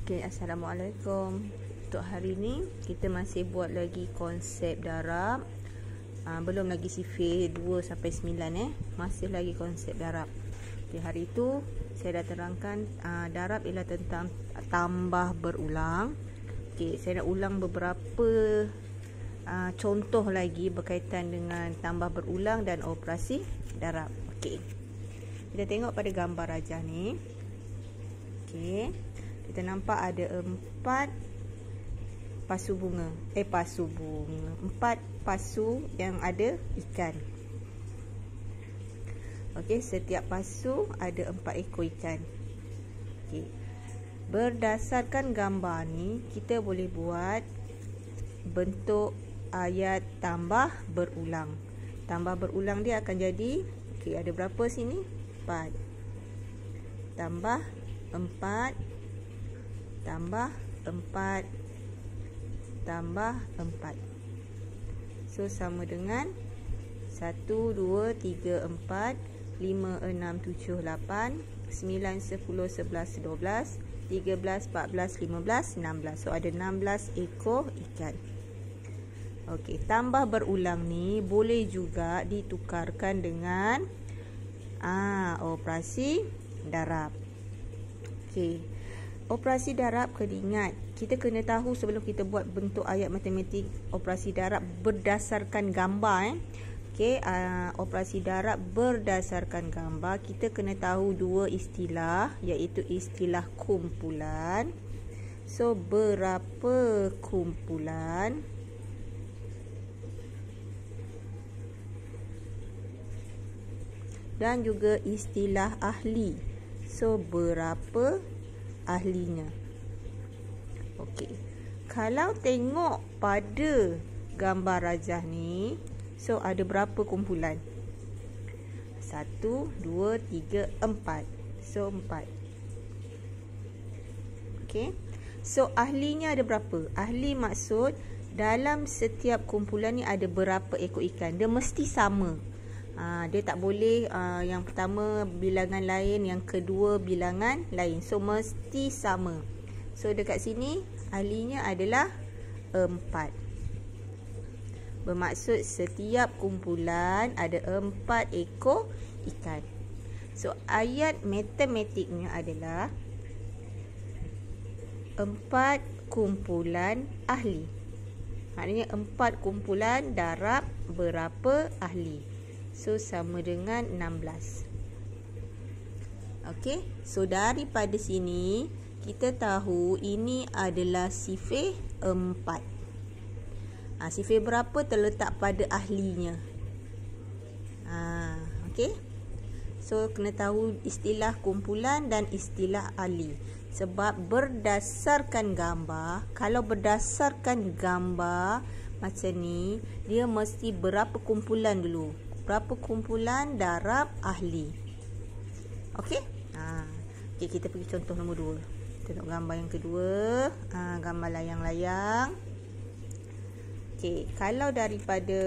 Okay, Assalamualaikum. Untuk hari ni kita masih buat lagi konsep darab. Belum lagi sifir 2 sampai 9 masih lagi konsep darab. Okay, hari itu saya dah terangkan darab ialah tentang tambah berulang. Okay, saya nak ulang beberapa contoh lagi berkaitan dengan tambah berulang dan operasi darab. Okay, kita tengok pada gambar rajah ni. Okay, kita nampak ada 4 pasu bunga. 4 pasu yang ada ikan. Okey, setiap pasu ada 4 ekor ikan. Okey. Berdasarkan gambar ni, kita boleh buat bentuk ayat tambah berulang. Tambah berulang dia akan jadi, okey, ada berapa sini? 4. Tambah 4 tambah 4 tambah 4. So sama dengan 1 2 3 4 5 6 7 8 9 10 11 12 13 14 15 16. So ada 16 ekor ikan. Okey, tambah berulang ni boleh juga ditukarkan dengan operasi darab. Okey. Operasi darab kena ingat, kita kena tahu sebelum kita buat bentuk ayat matematik operasi darab berdasarkan gambar. Okey, operasi darab berdasarkan gambar, kita kena tahu dua istilah, iaitu istilah kumpulan. So berapa kumpulan dan juga istilah ahli. So berapa ahlinya. Okey. Kalau tengok pada gambar rajah ni, so ada berapa kumpulan? 1 2 3 4. So 4. Okey. So ahlinya ada berapa? Ahli maksud dalam setiap kumpulan ni ada berapa ekor ikan. Dia mesti sama. Dia tak boleh yang pertama bilangan lain, yang kedua bilangan lain. So mesti sama. So dekat sini ahlinya adalah 4. Bermaksud setiap kumpulan ada 4 ekor ikan. So ayat matematiknya adalah 4 kumpulan ahli. Maknanya 4 kumpulan darab berapa ahli. So sama dengan 16. Okey, so daripada sini kita tahu ini adalah sifir 4. Sifir berapa terletak pada ahlinya. Okey. So kena tahu istilah kumpulan dan istilah ahli. Sebab berdasarkan gambar, kalau berdasarkan gambar macam ni, dia mesti berapa kumpulan dulu. Berapa kumpulan darab ahli. Okey? Okey, kita pergi contoh nombor 2. Tengok gambar yang kedua. Gambar layang-layang. Okey, kalau daripada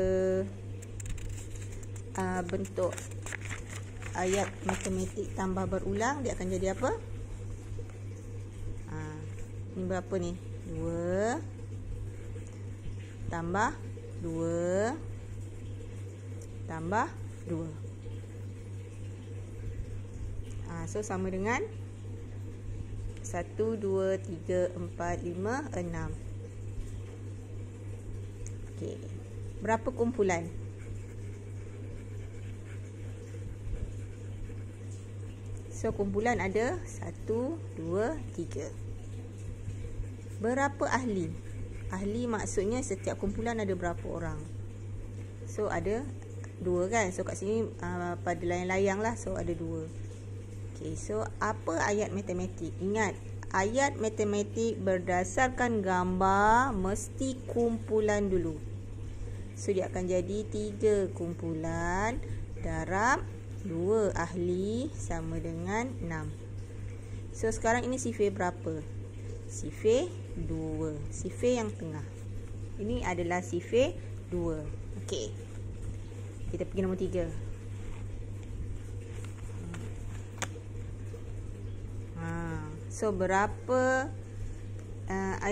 bentuk ayat matematik tambah berulang, dia akan jadi apa? Ni berapa ni? 2 tambah 2 tambah 2. So sama dengan 1 2 3 4 5 6. Okey. Berapa kumpulan? So kumpulan ada 1 2 3. Berapa ahli? Ahli maksudnya setiap kumpulan ada berapa orang? So ada 2 kan. So kat sini pada layang-layang lah. So ada 2. Okay, so apa ayat matematik? Ingat, ayat matematik berdasarkan gambar mesti kumpulan dulu. So dia akan jadi 3 kumpulan darab 2 ahli sama dengan 6. So sekarang ini sifir berapa? Sifir 2. Sifir yang tengah. Ini adalah sifir 2. Okey. Kita pergi nombor 3. So berapa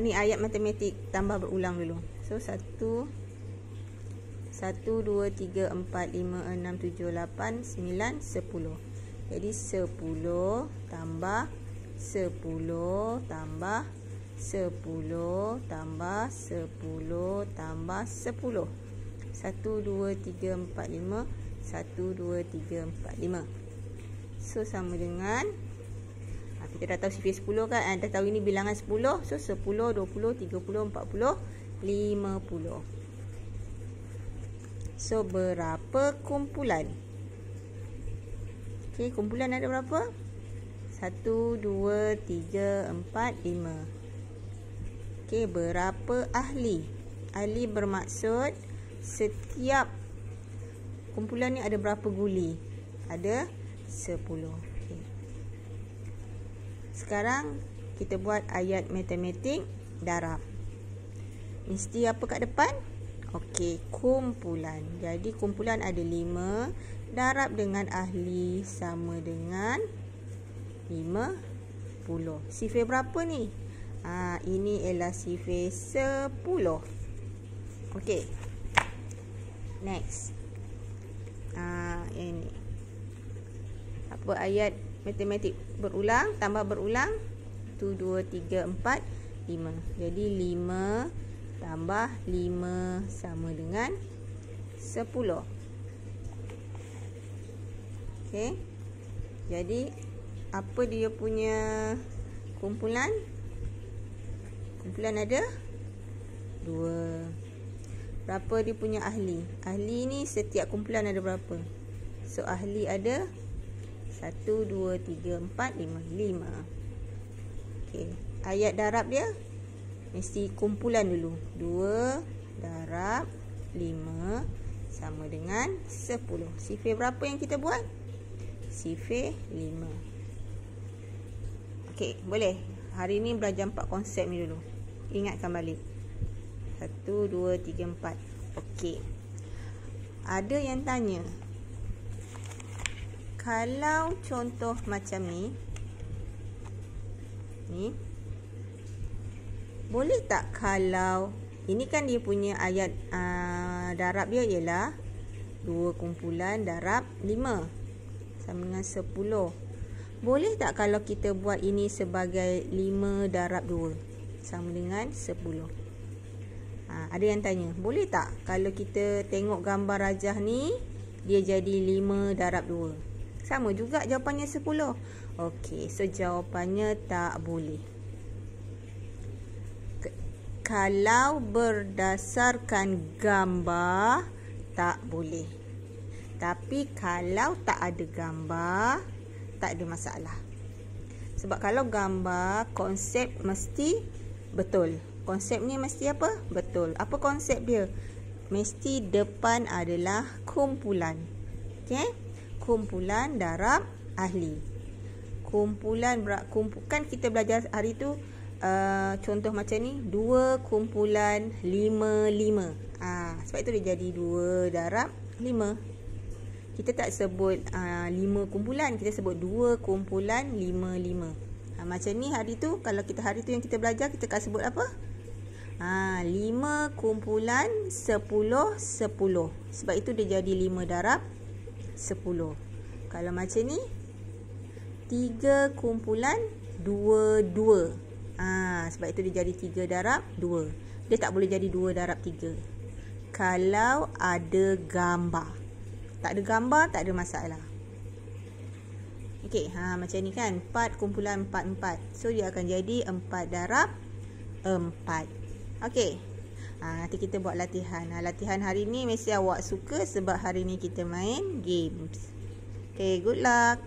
Ni ayat matematik tambah berulang dulu. So 1 2 3 4 5 6 7 8 9 10. Jadi 10 tambah 10 tambah 10 tambah 10 tambah 10. 1 2 3 4 5 1 2 3 4 5. So sama dengan kita dah tahu sifir 10 kan, dah tahu ini bilangan 10. So 10, 20, 30, 40, 50. So berapa kumpulan? Okey, kumpulan ada berapa? 1 2 3 4 5. Okey, berapa ahli? Ahli bermaksud setiap kumpulan ni ada berapa guli? Ada 10. Okay. Sekarang kita buat ayat matematik darab. Mesti apa kat depan? Okey, kumpulan. Jadi kumpulan ada 5, darab dengan ahli sama dengan 50. Sifir berapa ni? Ini ialah sifir 10. Okey. Next. Ini. Apa ayat matematik berulang, tambah berulang? 1 2 3 4 5. Jadi 5 tambah 5 sama dengan 10. Okey. Jadi apa dia punya kumpulan? Kumpulan ada 2. Berapa dia punya ahli? Ahli ni setiap kumpulan ada berapa? So ahli ada 1 2 3 4 5. 5. Okey. Ayat darab dia mesti kumpulan dulu. 2 darab 5 sama dengan 10. Sifir berapa yang kita buat? Sifir 5. Okey, boleh. Hari ni belajar 4 konsep ni dulu. Ingatkan balik. 1 2 3 4. Okey. Ada yang tanya, kalau contoh macam ni, boleh tak kalau ini kan dia punya ayat darab dia ialah 2 kumpulan darab 5 sama dengan 10. Boleh tak kalau kita buat ini sebagai 5 darab 2 sama dengan 10? Ada yang tanya, boleh tak kalau kita tengok gambar rajah ni dia jadi 5 darab 2? Sama juga jawapannya 10. Okey, so jawapannya tak boleh. Kalau berdasarkan gambar tak boleh. Tapi kalau tak ada gambar tak ada masalah. Sebab kalau gambar, konsep mesti betul. Konsep ni mesti apa? Betul. Apa konsep dia? Mesti depan adalah kumpulan. Okey? Kumpulan darab ahli. Kumpulan kan kita belajar hari tu contoh macam ni, 2 kumpulan 5 5. Sebab itu dia jadi 2 darab 5. Kita tak sebut 5 kumpulan, kita sebut 2 kumpulan 5 5. Macam ni hari tu, kalau kita hari tu yang kita belajar, kita akan sebut apa? 5 kumpulan 10 10. Sebab itu dia jadi 5 darab 10. Kalau macam ni, 3 kumpulan 2 2. Sebab itu dia jadi 3 darab 2. Dia tak boleh jadi 2 darab 3 kalau ada gambar. Tak ada gambar, tak ada masalah. Okey, macam ni kan, 4 kumpulan 4 4. So dia akan jadi 4 darab 4. Okey. Nanti kita buat latihan. Latihan hari ni mesti awak suka sebab hari ni kita main games. Okay, good luck.